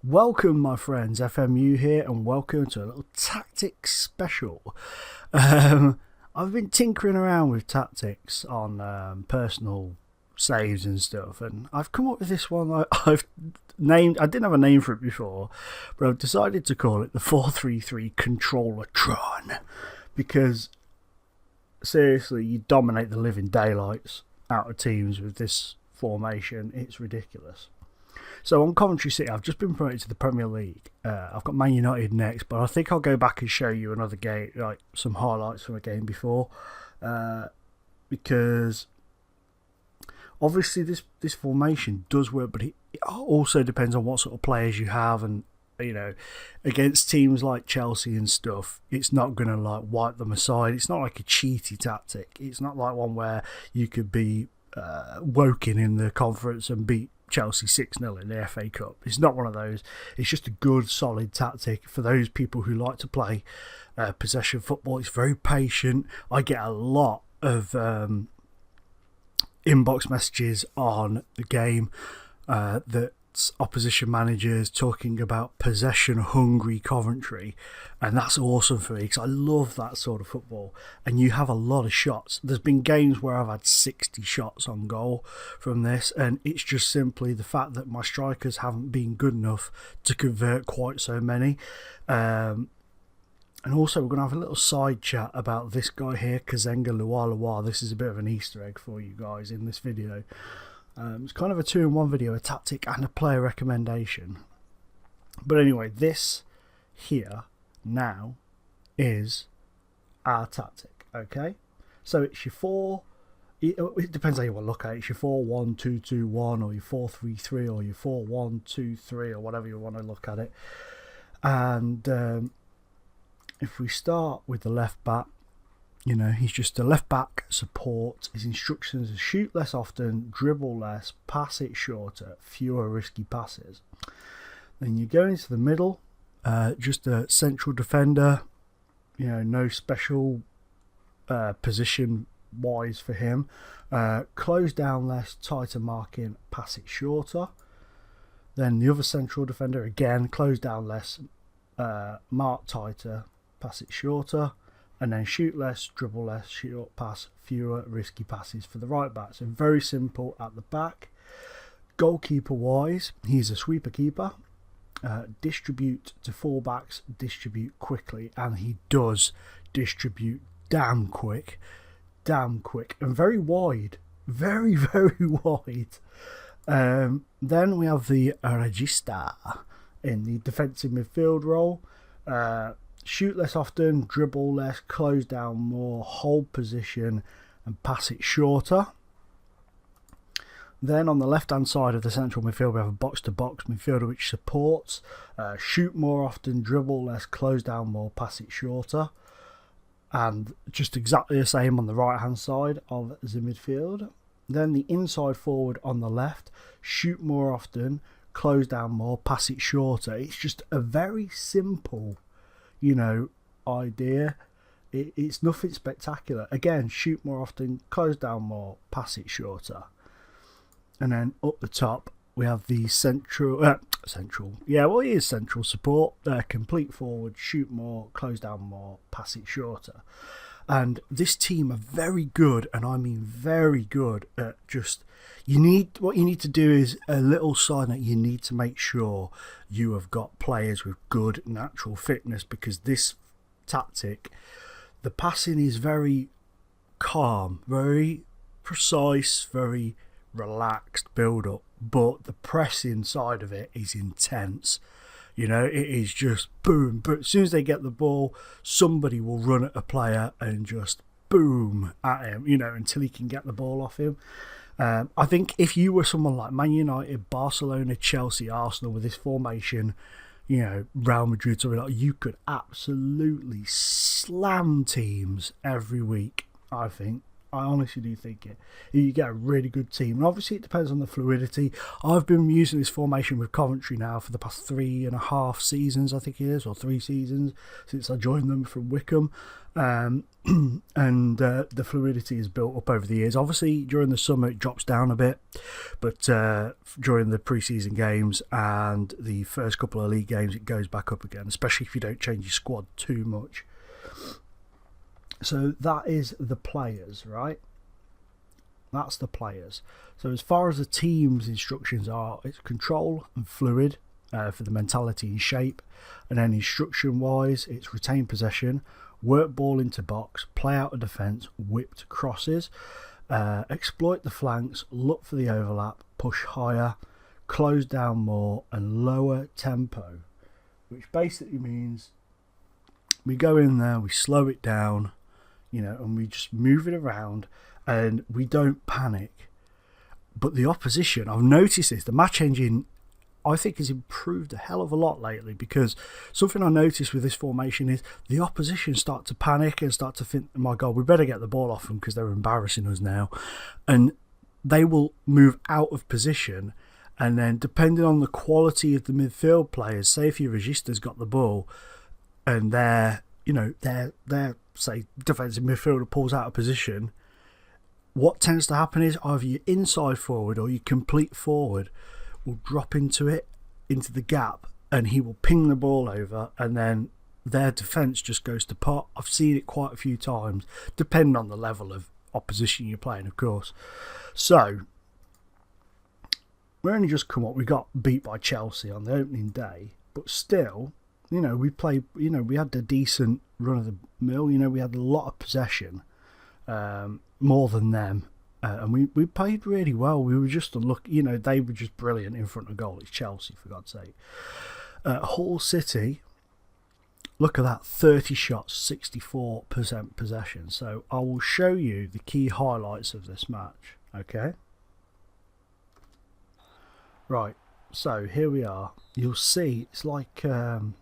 Welcome, my friends. FMU here, and welcome to a little tactics special. I've been tinkering around with tactics on personal saves and stuff, and I've come up with this one. I've named. I didn't have a name for it before, but I've decided to call it the 4-3-3 Controlatron because seriously, you dominate the living daylights out of teams with this formation. It's ridiculous. So on Coventry City, I've just been promoted to the Premier League. I've got Man United next, but I think I'll go back and show you another game, like some highlights from a game before, because obviously this formation does work, but it also depends on what sort of players you have, and against teams like Chelsea and stuff, it's not going to like wipe them aside. It's not like a cheaty tactic. It's not like one where you could be Woking in the conference and beat Chelsea 6-0 in the FA Cup. It's not one of those. It's just a good, solid tactic for those people who like to play possession football. It's very patient. I get a lot of inbox messages on the game that opposition managers talking about possession hungry Coventry, and that's awesome for me because I love that sort of football. And you have a lot of shots. There's been games where I've had 60 shots on goal from this, and it's just simply the fact that my strikers haven't been good enough to convert quite so many. And also we're going to have a little side chat about this guy here, Kazenga Lualua. This is a bit of an Easter egg for you guys in this video. It's kind of a 2-in-1 video, a tactic and a player recommendation. But anyway, this here now is our tactic, okay? So it's your 4, it depends how you want to look at it. It's your 4-1-2-2-1 or your 4-3-3 or your 4-1-2-3 or whatever you want to look at it. And if we start with the left back, he's just a left back support. His instructions are shoot less often, dribble less, pass it shorter, fewer risky passes. Then you go into the middle, just a central defender, no special position wise for him. Close down less, tighter marking, pass it shorter. Then the other central defender, again, close down less, mark tighter, pass it shorter. And then shoot less, dribble less, short pass, fewer risky passes for the right back. So very simple at the back. Goalkeeper wise, he's a sweeper keeper. Distribute to fullbacks, distribute quickly, and he does distribute damn quick, and very wide, very wide. Then we have the regista in the defensive midfield role. Shoot less often, dribble less, close down more, hold position and pass it shorter. Then on the left hand side of the central midfield we have a box-to-box midfielder which supports, shoot more often, dribble less, close down more, pass it shorter. And just exactly the same on the right hand side of the midfield. Then the inside forward on the left, shoot more often, close down more, pass it shorter. It's just a very simple idea. It's nothing spectacular. Again, shoot more often, close down more, pass it shorter. And then up the top we have the central support, complete forward, shoot more, close down more, pass it shorter. And this team are very good, and I mean very good at just what you need to do is a little side note. You need to make sure you have got players with good natural fitness, because this tactic, the passing is very calm, very precise, very relaxed build up, but the pressing side of it is intense. It is just boom, but as soon as they get the ball, somebody will run at a player and just boom at him, until he can get the ball off him. I think if you were someone like Man United, Barcelona, Chelsea, Arsenal with this formation, Real Madrid, something like, you could absolutely slam teams every week, I think. I honestly do think it. You get a really good team, and obviously it depends on the fluidity. I've been using this formation with Coventry now for the past 3.5 seasons, I think it is, or 3 seasons since I joined them from Wickham, and the fluidity is built up over the years. Obviously during the summer it drops down a bit, but during the pre-season games and the first couple of league games it goes back up again, especially if you don't change your squad too much. So that is the players, right? That's the players. So as far as the team's instructions are, it's control and fluid for the mentality and shape. And then instruction wise, it's retain possession, work ball into box, play out of defence, whipped crosses, exploit the flanks, look for the overlap, push higher, close down more, and lower tempo. Which basically means we go in there, we slow it down, and we just move it around and we don't panic. But the opposition, I've noticed this, the match engine I think has improved a hell of a lot lately, because something I noticed with this formation is the opposition start to panic and start to think, oh my God, we better get the ball off them because they're embarrassing us now. And they will move out of position, and then depending on the quality of the midfield players, say if your Regista's got the ball and they're say defensive midfielder pulls out of position, what tends to happen is either your inside forward or your complete forward will drop into the gap, and he will ping the ball over, and then their defence just goes to pot. I've seen it quite a few times, depending on the level of opposition you're playing, of course. So we're only just come up, we got beat by Chelsea on the opening day, but still, we played, we had a decent run of the mill, we had a lot of possession, more than them, and we played really well. We were just unlucky, they were just brilliant in front of goal. It's Chelsea, for God's sake. Hull City, look at that, 30 shots, 64% possession. So I will show you the key highlights of this match, okay? Right, so here we are. You'll see, it's like, you'll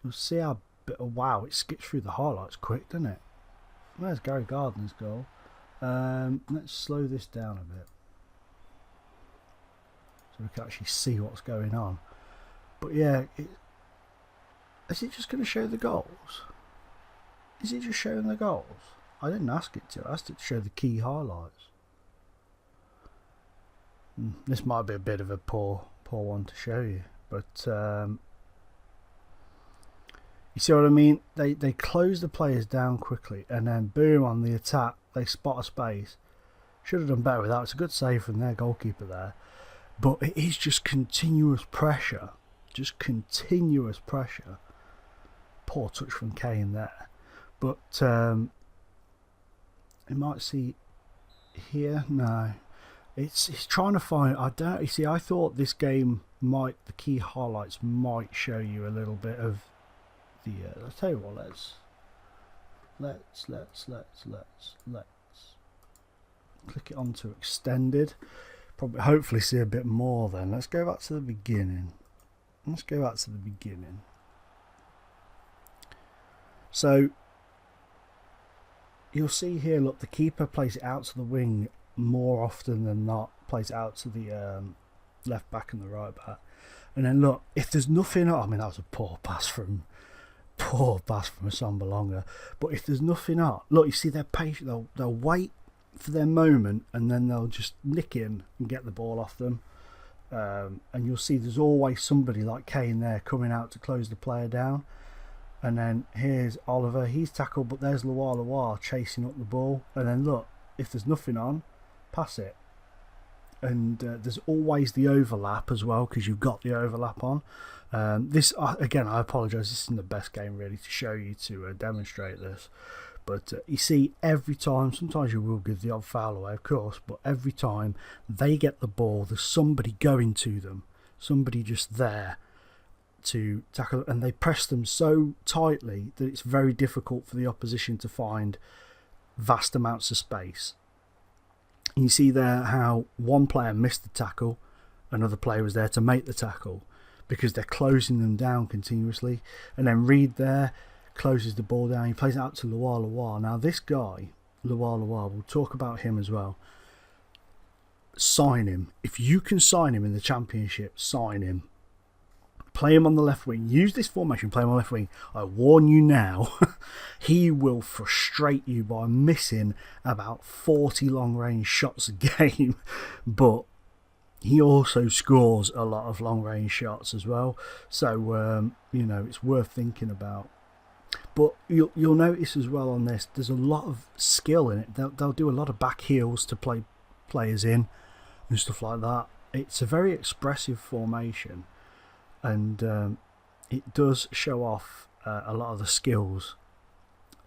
see how, wow, it skips through the highlights quick, doesn't it? There's Gary Gardner's goal. Let's slow this down a bit so we can actually see what's going on. But yeah, is it just going to show the goals? Is it just showing the goals? I didn't ask it to. I asked it to show the key highlights. This might be a bit of a poor one to show you, but you see what I mean? They close the players down quickly, and then boom, on the attack they spot a space. Should have done better with that. It's a good save from their goalkeeper there, but it is just continuous pressure, Poor touch from Kane there, but you might see here. No, it's trying to find. You see, I thought this game the key highlights might show you a little bit of the. I'll tell you what. Let's click it onto extended. Probably, hopefully, see a bit more. Then let's go back to the beginning. So you'll see here. Look, the keeper plays it out to the wing more often than not. Plays it out to the left back and the right back. And then look, if there's nothing, I mean that was a poor pass from Assombalonga. But if there's nothing up, look, you see they're patient. They'll wait for their moment, and then they'll just nick in and get the ball off them. And you'll see there's always somebody like Kane there coming out to close the player down. And then here's Oliver, he's tackled, but there's Loire chasing up the ball. And then look, if there's nothing on, pass it. And there's always the overlap as well, because you've got the overlap on. This again, I apologise, this isn't the best game really to show you to demonstrate this. But you see, every time, sometimes you will give the odd foul away, of course, but every time they get the ball, there's somebody going to them, somebody just there to tackle, and they press them so tightly that it's very difficult for the opposition to find vast amounts of space. And you see there how one player missed the tackle, another player was there to make the tackle, because they're closing them down continuously. And then Reed there closes the ball down, he plays it out to Loire. Now this guy, Luar, we'll talk about him as well. Sign him. If you can sign him in the Championship, sign him. Play him on the left wing. Use this formation, play him on the left wing. I warn you now, he will frustrate you by missing about 40 long-range shots a game. But he also scores a lot of long-range shots as well. So, you know, it's worth thinking about. But you'll notice as well on this, there's a lot of skill in it. They'll do a lot of back heels to play players in and stuff like that. It's a very expressive formation. And it does show off a lot of the skills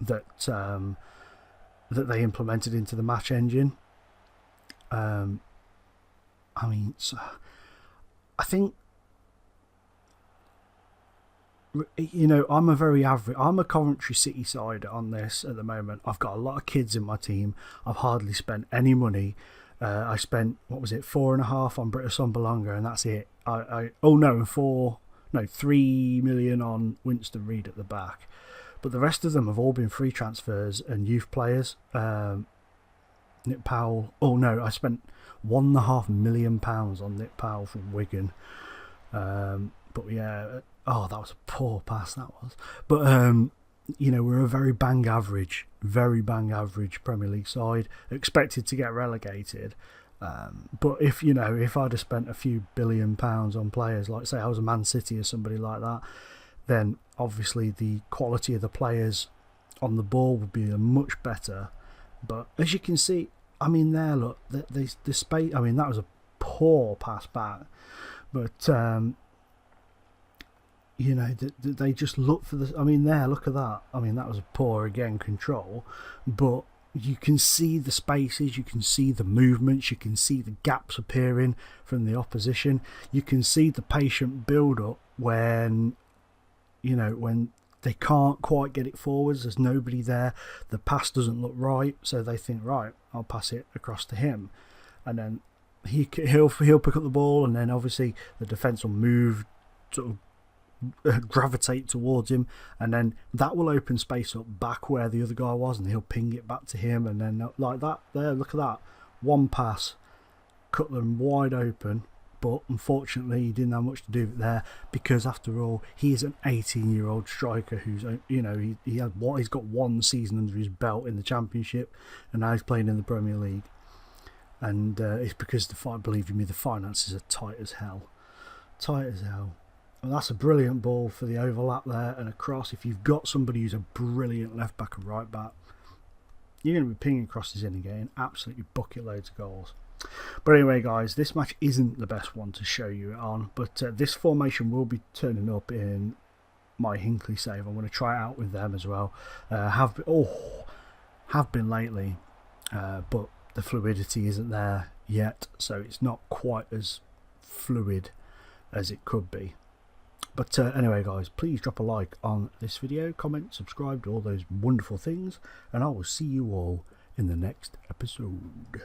that that they implemented into the match engine. I mean, I think, you know, I'm a Coventry City side on this at the moment. I've got a lot of kids in my team. I've hardly spent any money. I spent, what was it, 4.5 on British Sombalonga, and that's it. 3 million on Winston Reid at the back. But the rest of them have all been free transfers and youth players. Nick Powell. I spent £1.5 million on Nick Powell from Wigan. But yeah, that was a poor pass, that was. But you know, we're a very bang average Premier League side, expected to get relegated. But if I'd have spent a few £billion on players, like say I was a Man City or somebody like that, then obviously the quality of the players on the ball would be much better. But as you can see, I mean, there, look, the space. I mean, that was a poor pass back, but you know, they just look for the. I mean, there, look at that. I mean, that was a poor again control, but you can see the spaces, you can see the movements, you can see the gaps appearing from the opposition. You can see the patient build up when, you know, when they can't quite get it forwards. There's nobody there. The pass doesn't look right, so they think, right, I'll pass it across to him, and then he'll pick up the ball, and then obviously the defence will move, sort of gravitate towards him, and then that will open space up back where the other guy was, and he'll ping it back to him, and then like that there, look at that, one pass cut them wide open. But unfortunately he didn't have much to do with it there, because after all, he is an 18-year-old striker who's, you know, he's got one season under his belt in the Championship, and now he's playing in the Premier League. And it's because, believe you me, the finances are tight as hell. And that's a brilliant ball for the overlap there and across. If you've got somebody who's a brilliant left back and right back, you're going to be pinging crosses in again, absolutely bucket loads of goals. But anyway, guys, this match isn't the best one to show you on, but this formation will be turning up in my Hinkley save. I'm going to try it out with them as well. Have been lately, but the fluidity isn't there yet, so it's not quite as fluid as it could be. But anyway, guys, please drop a like on this video, comment, subscribe, to all those wonderful things, and I will see you all in the next episode.